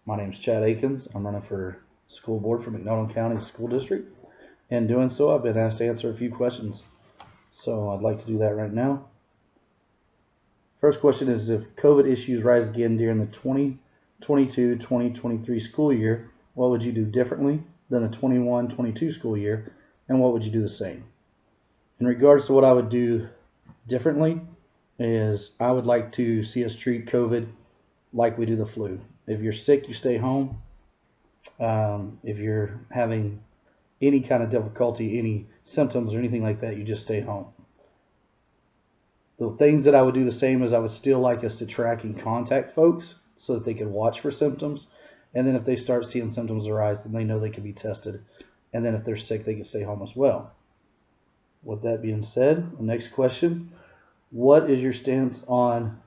My name is Chad Akins. I'm running for school board for McDonald County School District. In doing so, I've been asked to answer a few questions. So I'd like to do that right now. First question is, if COVID issues rise again during the 2022-2023 school year, what would you do differently than the 21-22 school year, and what would you do the same? In regards to what I would do differently is I would like to see us treat COVID like we do the flu. If you're sick, you stay home. If you're having any kind of difficulty, any symptoms or anything like that, you just stay home. The things that I would do the same is I would still like us to track and contact folks so that they could watch for symptoms. And then if they start seeing symptoms arise, then they know they can be tested. And then if they're sick, they can stay home as well. With that being said, the next question, what is your stance on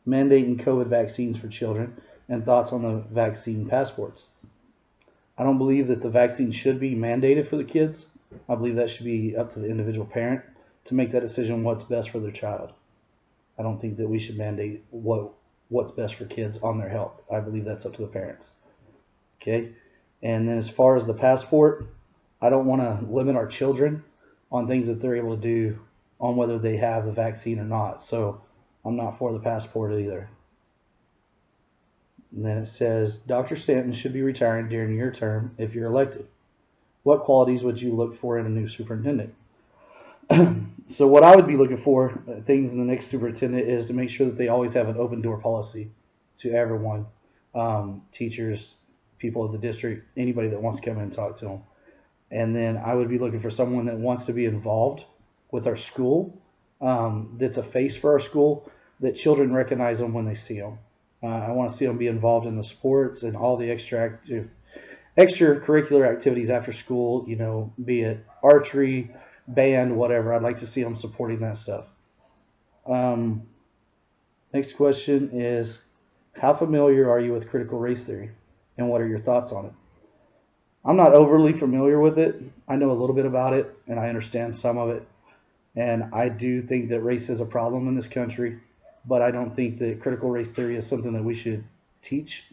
mandating COVID vaccines for children and thoughts on the vaccine passports? I don't believe that the vaccine should be mandated for the kids. I believe that should be up to the individual parent to make that decision what's best for their child. I don't think that we should mandate what's best for kids on their health. I believe that's up to the parents. Okay? And then as far as the passport, I don't want to limit our children on things that they're able to do on whether they have the vaccine or not. So I'm not for the passport either. And then it says, Dr. Stanton should be retiring during your term if you're elected. What qualities would you look for in a new superintendent? So what I would be looking for, things in the next superintendent, is to make sure that they always have an open door policy to everyone, teachers, people of the district, anybody that wants to come in and talk to them. And then I would be looking for someone that wants to be involved with our school, that's a face for our school, that children recognize them when they see them. I want to see them be involved in the sports and all the extracurricular activities after school, be it archery, band, whatever. I'd like to see them supporting that stuff. Next question is, how familiar are you with critical race theory, and what are your thoughts on it? I'm not overly familiar with it. I know a little bit about it, and I understand some of it. And I do think that race is a problem in this country, but I don't think that critical race theory is something that we should teach.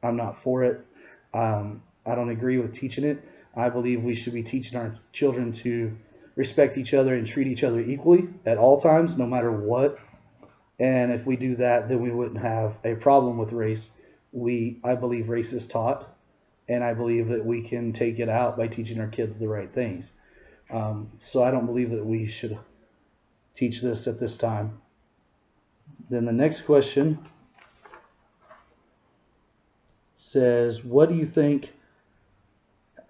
I'm not for it. I don't agree with teaching it. I believe we should be teaching our children to respect each other and treat each other equally at all times, no matter what. And if we do that, then we wouldn't have a problem with race. I believe race is taught, and I believe that we can take it out by teaching our kids the right things. So I don't believe that we should teach this at this time. Then the next question says, what do you think,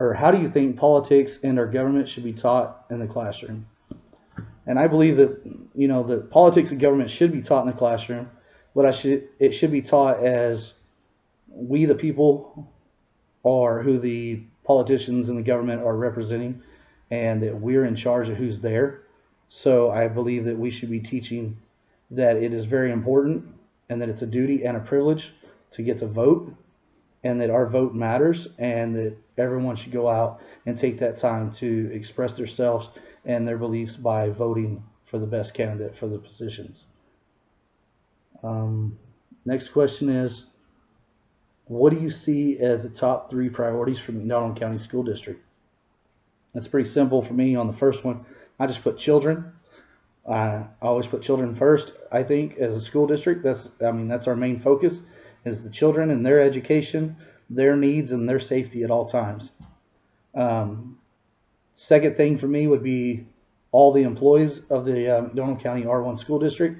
or how do you think politics and our government should be taught in the classroom? And I believe that, that politics and government should be taught in the classroom, but it should be taught as we, the people, are who the politicians and the government are representing, and that we're in charge of who's there. So I believe that we should be teaching that it is very important, and that it's a duty and a privilege to get to vote, and that our vote matters, and that everyone should go out and take that time to express themselves and their beliefs by voting for the best candidate for the positions. Next question is, what do you see as the top 3 priorities for McDonald County School District? That's pretty simple for me. On the first one, I just put children. I always put children first. I think as a school district, that's our main focus, is the children and their education, their needs, and their safety at all times. Second thing for me would be all the employees of the McDonald County R1 School District,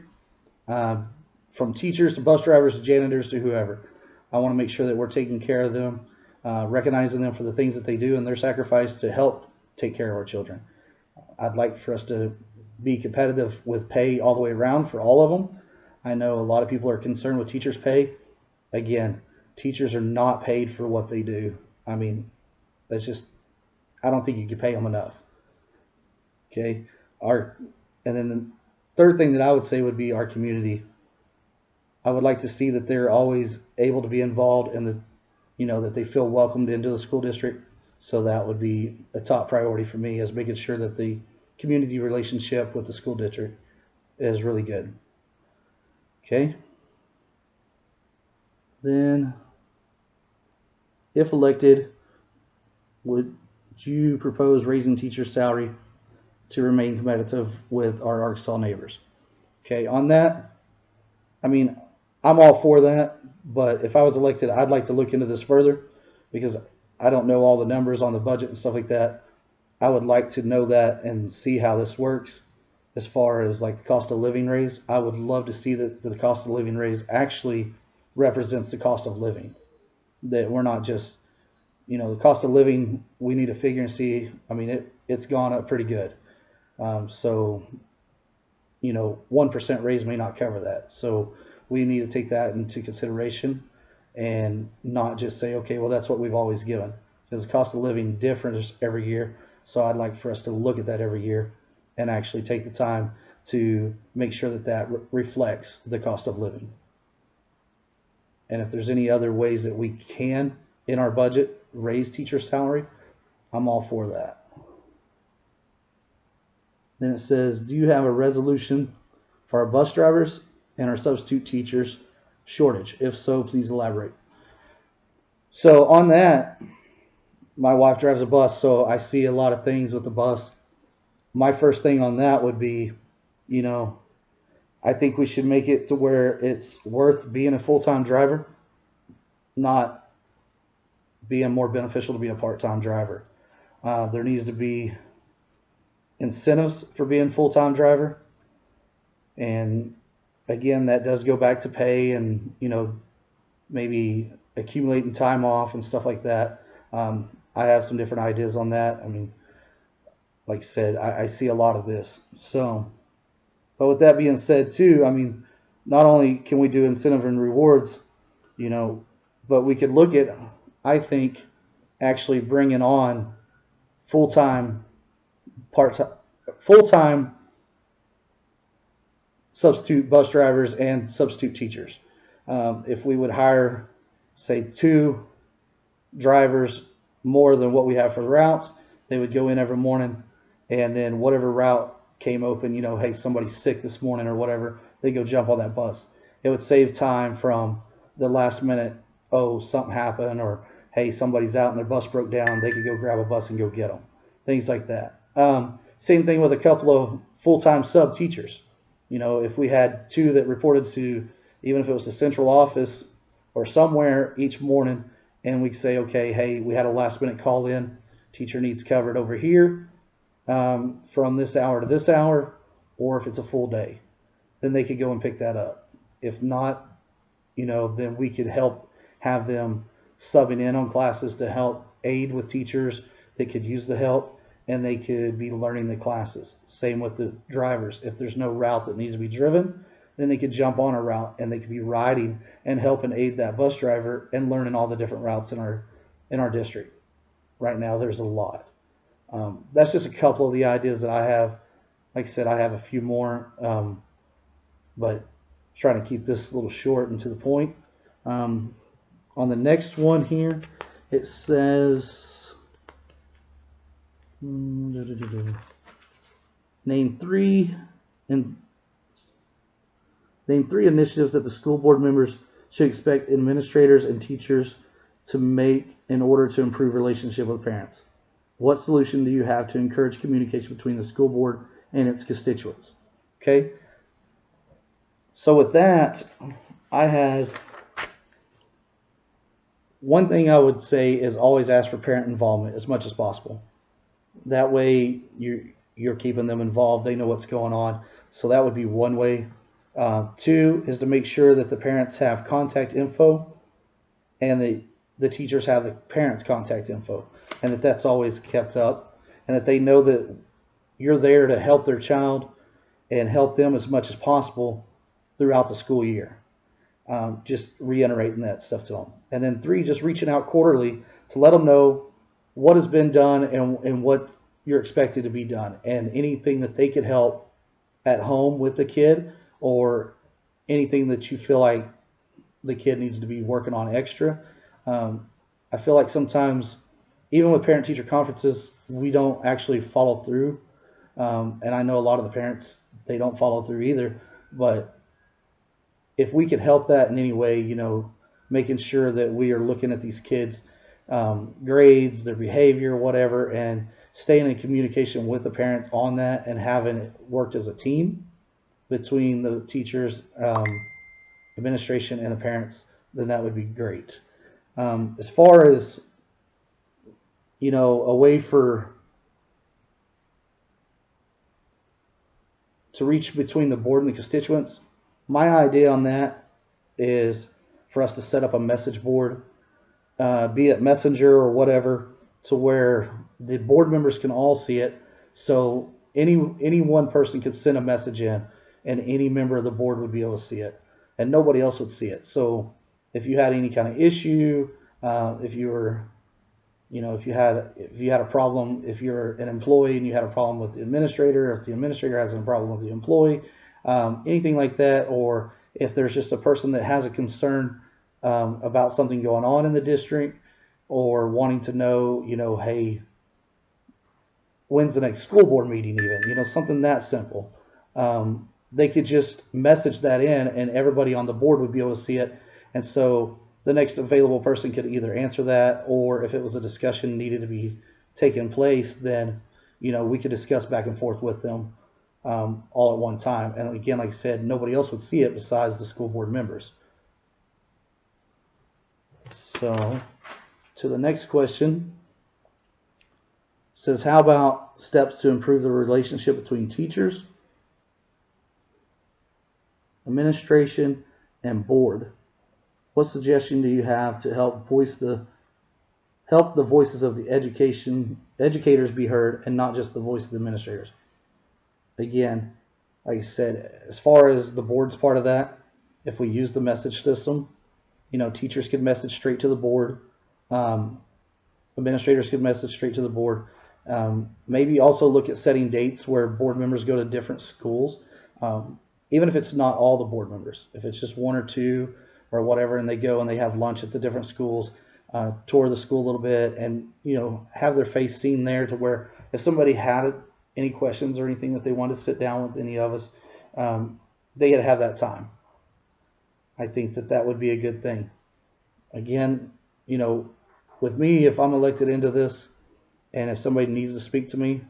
from teachers to bus drivers to janitors to whoever. I want to make sure that we're taking care of them, recognizing them for the things that they do and their sacrifice to help take care of our children. I'd like for us to be competitive with pay all the way around for all of them. I know a lot of people are concerned with teachers' pay. Again, teachers are not paid for what they do. That's just, I don't think you can pay them enough. Okay. And then the third thing that I would say would be our community. I would like to see that they're always able to be involved, and that they feel welcomed into the school district. So that would be a top priority for me, is making sure that the community relationship with the school district is really good. Okay. Then if elected, would you propose raising teachers' salary to remain competitive with our Arkansas neighbors? Okay, on that, I mean, I'm all for that, but if I was elected, I'd like to look into this further because I don't know all the numbers on the budget and stuff like that. I would like to know that and see how this works as far as like the cost of living raise. I would love to see that the cost of living raise actually represents the cost of living. That we're not just, the cost of living, we need to figure and see. I mean, it's gone up pretty good. So 1% raise may not cover that. So we need to take that into consideration and not just say, okay, well, that's what we've always given. Because the cost of living differs every year. So I'd like for us to look at that every year and actually take the time to make sure that that reflects the cost of living. And if there's any other ways that we can, in our budget, raise teacher salary, I'm all for that. Then it says, do you have a resolution for our bus drivers and our substitute teachers shortage? If so, please elaborate. So on that, my wife drives a bus, so I see a lot of things with the bus. My first thing on that would be, I think we should make it to where it's worth being a full-time driver, not being more beneficial to be a part-time driver. There needs to be incentives for being full-time driver. And again, that does go back to pay and, maybe accumulating time off and stuff like that. I have some different ideas on that. I mean, like I said, I see a lot of this. So, but with that being said too, I mean, not only can we do incentive and rewards, but we could look at, I think, actually bringing on full-time substitute bus drivers and substitute teachers. If we would hire, say, 2 drivers more than what we have for the routes, they would go in every morning, and then whatever route came open, hey, somebody's sick this morning or whatever, they go jump on that bus. It would save time from the last minute, oh, something happened, or hey, somebody's out and their bus broke down, they could go grab a bus and go get them. Things like that. Same thing with a couple of full-time sub teachers. If we had 2 that reported to, even if it was the central office or somewhere each morning, and we say, okay, hey, we had a last minute call in, teacher needs covered over here from this hour to this hour, or if it's a full day, then they could go and pick that up. If not, then we could help have them subbing in on classes to help aid with teachers that could use the help, and they could be learning the classes. Same with the drivers. If there's no route that needs to be driven, then they could jump on a route and they could be riding and helping aid that bus driver and learning all the different routes in our district. Right now, there's a lot. That's just a couple of the ideas that I have. Like I said, I have a few more, but trying to keep this a little short and to the point. On the next one here, it says, name 3 initiatives that the school board members should expect administrators and teachers to make in order to improve relationship with parents. What solution do you have to encourage communication between the school board and its constituents? Okay. So with that, I had one thing I would say is always ask for parent involvement as much as possible. That way you're keeping them involved. They know what's going on. So that would be one way. 2 is to make sure that the parents have contact info and the teachers have the parents' contact info, and that's always kept up, and that they know that you're there to help their child and help them as much as possible throughout the school year. Just reiterating that stuff to them. And then 3, just reaching out quarterly to let them know what has been done and what you're expected to be done, and anything that they could help at home with the kid, or anything that you feel like the kid needs to be working on extra. I feel like sometimes, even with parent-teacher conferences, we don't actually follow through. And I know a lot of the parents, they don't follow through either. But if we could help that in any way, making sure that we are looking at these kids grades, their behavior, whatever, and staying in communication with the parents on that and having it worked as a team between the teachers, administration, and the parents, then that would be great. As far as, a way to reach between the board and the constituents, my idea on that is for us to set up a message board, be it Messenger or whatever, to where the board members can all see it. So any one person could send a message in, and any member of the board would be able to see it, and nobody else would see it. So if you had any kind of issue, if you were, if you had a problem, if you're an employee and you had a problem with the administrator, or if the administrator has a problem with the employee, anything like that, or if there's just a person that has a concern about something going on in the district, or wanting to know, hey, when's the next school board meeting even, something that simple. They could just message that in and everybody on the board would be able to see it. And so the next available person could either answer that, or if it was a discussion needed to be taking place, then, we could discuss back and forth with them all at one time. And again, like I said, nobody else would see it besides the school board members. So to the next question, says, how about steps to improve the relationship between teachers, administration, and board? What suggestion do you have to help the voices of the educators be heard, and not just the voice of the administrators? Again, like I said, as far as the board's part of that, if we use the message system, teachers could message straight to the board. Administrators could message straight to the board. Maybe also look at setting dates where board members go to different schools. Even if it's not all the board members, if it's just one or two or whatever, and they go and they have lunch at the different schools, tour the school a little bit, and have their face seen there, to where if somebody had any questions or anything that they wanted to sit down with any of us, they had to have that time. I think that would be a good thing. Again, with me, if I'm elected into this, and if somebody needs to speak to me,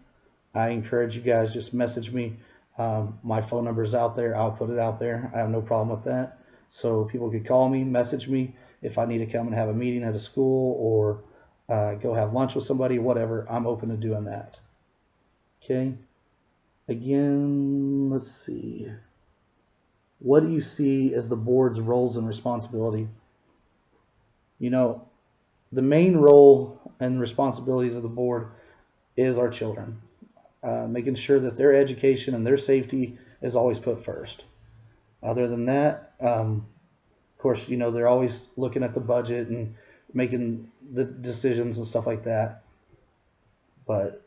I encourage you guys, just message me. My phone number is out there. I'll put it out there. I have no problem with that. So people could call me, message me if I need to come and have a meeting at a school, or go have lunch with somebody, whatever. I'm open to doing that. Okay. Again, let's see. What do you see as the board's roles and responsibility? The main role and responsibilities of the board is our children. Making sure that their education and their safety is always put first. Other than that, of course, they're always looking at the budget and making the decisions and stuff like that. But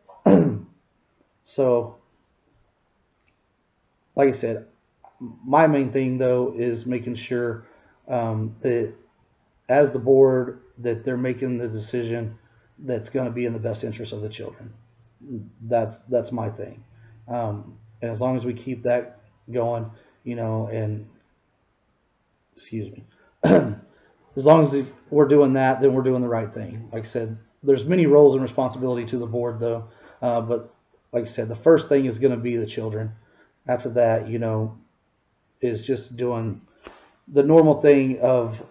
so, like I said, my main thing though is making sure that as the board, that they're making the decision that's going to be in the best interest of the children. That's my thing. And as long as we keep that going, and excuse me, as long as we're doing that, then we're doing the right thing. Like I said, there's many roles and responsibility to the board though, but like I said, the first thing is going to be the children. After that, is just doing the normal thing of,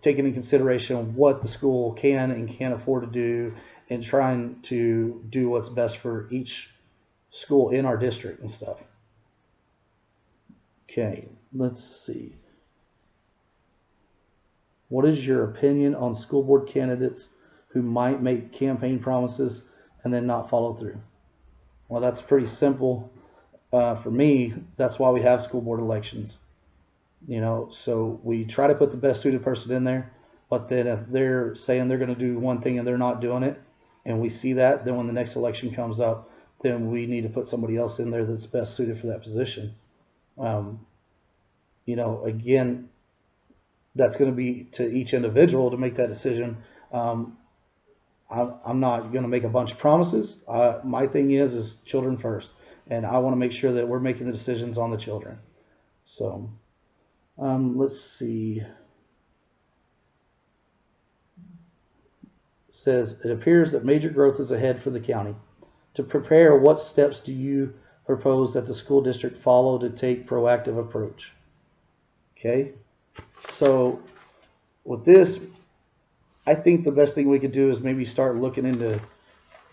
taking in consideration what the school can and can't afford to do, and trying to do what's best for each school in our district and stuff. Okay, let's see. What is your opinion on school board candidates who might make campaign promises and then not follow through? Well, that's pretty simple. For me, that's why we have school board elections. So we try to put the best suited person in there, but then if they're saying they're going to do one thing and they're not doing it, and we see that, then when the next election comes up, then we need to put somebody else in there that's best suited for that position. Again, that's going to be to each individual to make that decision. I'm not going to make a bunch of promises. My thing is children first, and I want to make sure that we're making the decisions on the children. So let's see. says, it appears that major growth is ahead for the county. To prepare, what steps do you propose that the school district follow to take proactive approach? Okay, so with this, I think the best thing we could do is maybe start looking into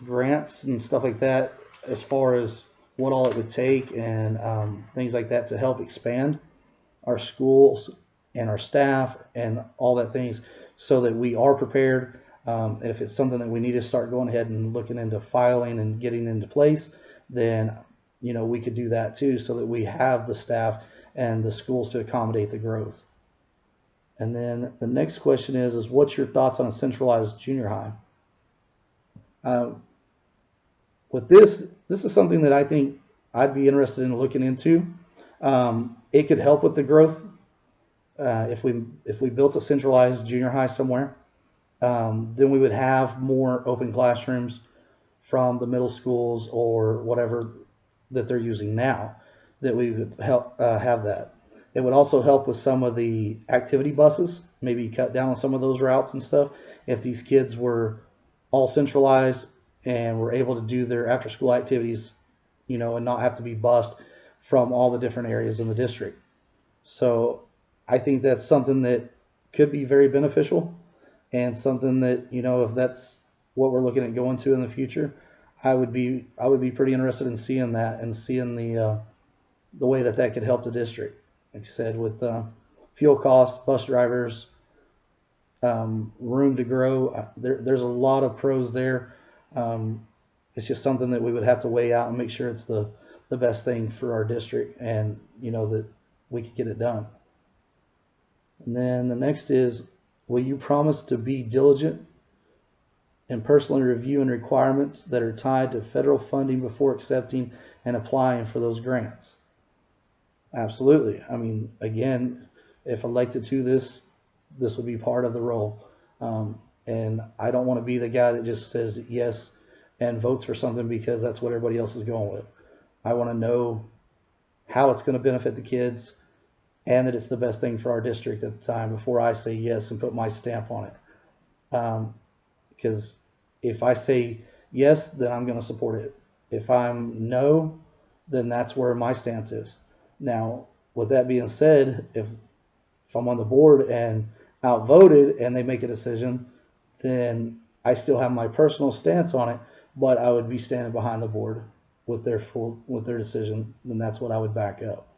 grants and stuff like that, as far as what all it would take and things like that to help expand our schools and our staff and all that things, so that we are prepared. And if it's something that we need to start going ahead and looking into filing and getting into place, then we could do that too, so that we have the staff and the schools to accommodate the growth. And then the next question is what's your thoughts on a centralized junior high? With this is something that I think I'd be interested in looking into. It could help with the growth if we built a centralized junior high somewhere. Then we would have more open classrooms from the middle schools or whatever that they're using now, that we would help have that. It would also help with some of the activity buses, maybe cut down on some of those routes and stuff. If these kids were all centralized and were able to do their after school activities, and not have to be bused from all the different areas in the district. So I think that's something that could be very beneficial, and something that, if that's what we're looking at going to in the future, I would be pretty interested in seeing that, and seeing the way that could help the district. Like I said, with fuel costs, bus drivers, room to grow, there's a lot of pros there. It's just something that we would have to weigh out and make sure it's the best thing for our district, and that we could get it done. And then the next is, will you promise to be diligent in personally reviewing requirements that are tied to federal funding before accepting and applying for those grants? Absolutely. I mean, again, if elected to this would be part of the role. And I don't want to be the guy that just says yes and votes for something because that's what everybody else is going with. I want to know how it's going to benefit the kids, and that it's the best thing for our district at the time before I say yes and put my stamp on it. Because if I say yes, then I'm going to support it. If I'm no, then that's where my stance is. Now, with that being said, if I'm on the board and outvoted and they make a decision, then I still have my personal stance on it, but I would be standing behind the board with their decision, and that's what I would back up.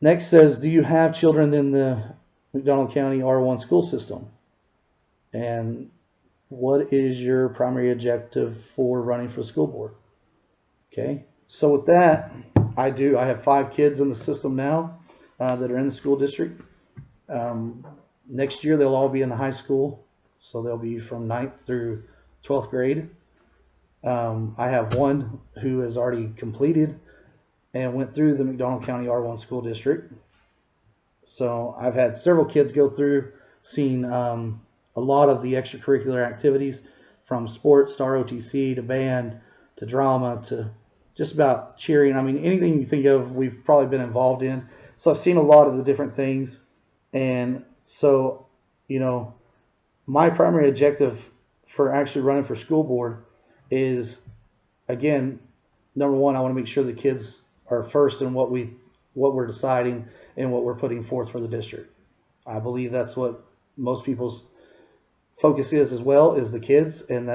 Next says, do you have children in the McDonald County R1 school system? And what is your primary objective for running for the school board? Okay, so with that, I have 5 kids in the system now that are in the school district. Next year, they'll all be in the high school, so they'll be from 9th through 12th grade. I have one who has already completed and went through the McDonald County R1 school district. So I've had several kids go through, seen a lot of the extracurricular activities, from sports to ROTC to band to drama to just about cheering. I mean, anything you think of, we've probably been involved in. So I've seen a lot of the different things. And so, my primary objective for actually running for school board is, again, number one, I want to make sure the kids are first in what we're deciding and what we're putting forth for the district. I believe that's what most people's focus is as well, is the kids, and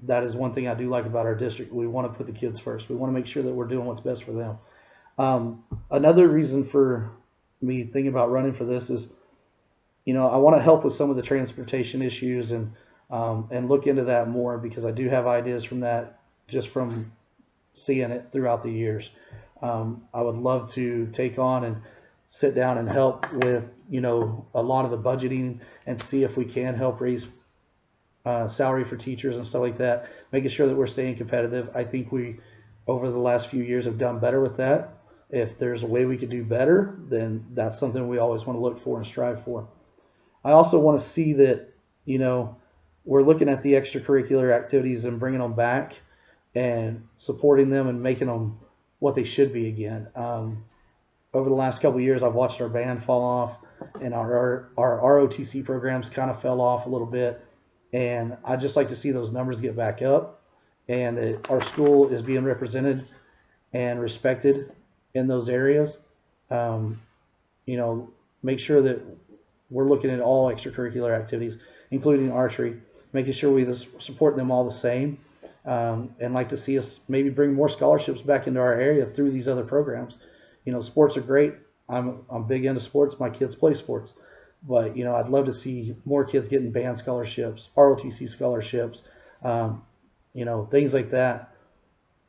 that is one thing I do like about our district. We want to put the kids first. We want to make sure that we're doing what's best for them. Another reason for me thinking about running for this is, I want to help with some of the transportation issues and look into that more, because I do have ideas from that, just from seeing it throughout the years. I would love to take on and sit down and help with, a lot of the budgeting, and see if we can help raise salary for teachers and stuff like that, making sure that we're staying competitive. I think we, over the last few years, have done better with that. If there's a way we could do better, then that's something we always want to look for and strive for. I also want to see that, we're looking at the extracurricular activities and bringing them back and supporting them and making them what they should be again. Over the last couple of years, I've watched our band fall off. and our ROTC programs kind of fell off a little bit. And I'd just like to see those numbers get back up, and that our school is being represented and respected in those areas. Um, you know, make sure that we're looking at all extracurricular activities, including archery, making sure we support them all the same, and like to see us maybe bring more scholarships back into our area through these other programs. You know, sports are great. I'm big into sports. My kids play sports, but you know, I'd love to see more kids getting band scholarships, ROTC scholarships, you know, things like that.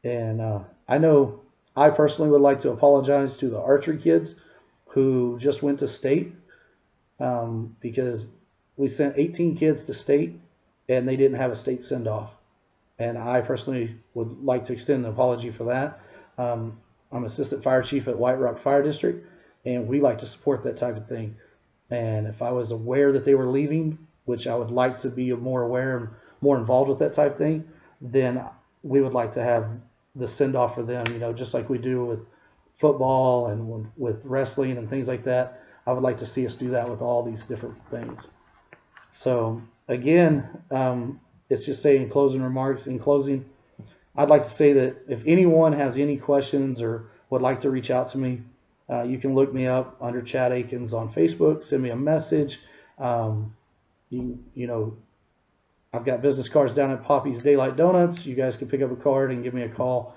And I know I personally would like to apologize to the archery kids who just went to state, because we sent 18 kids to state and they didn't have a state send off. And I personally would like to extend an apology for that. I'm assistant fire chief at White Rock Fire District, and we like to support that type of thing. And if I was aware that they were leaving, which I would like to be more aware and more involved with that type of thing, then we would like to have the send off for them, you know, just like we do with football and with wrestling and things like that. I would like to see us do that with all these different things. So again, it's just saying closing remarks. In closing, I'd like to say that if anyone has any questions or would like to reach out to me, you can look me up under Chad Akins on Facebook, send me a message. You know, I've got business cards down at Poppy's Daylight Donuts. You guys can pick up a card and give me a call.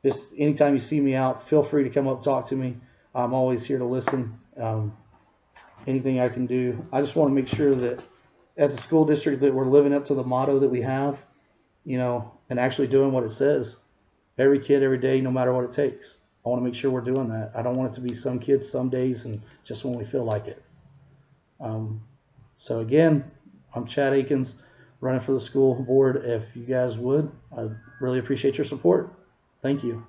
Just anytime you see me out, feel free to come up, talk to me. I'm always here to listen. Anything I can do. I just want to make sure that as a school district that we're living up to the motto that we have, you know, and actually doing what it says. Every kid, every day, no matter what it takes. I want to make sure we're doing that. I don't want it to be some kids, some days, and just when we feel like it. So again, I'm Chad Akins, running for the school board. If you guys would, I'd really appreciate your support. Thank you.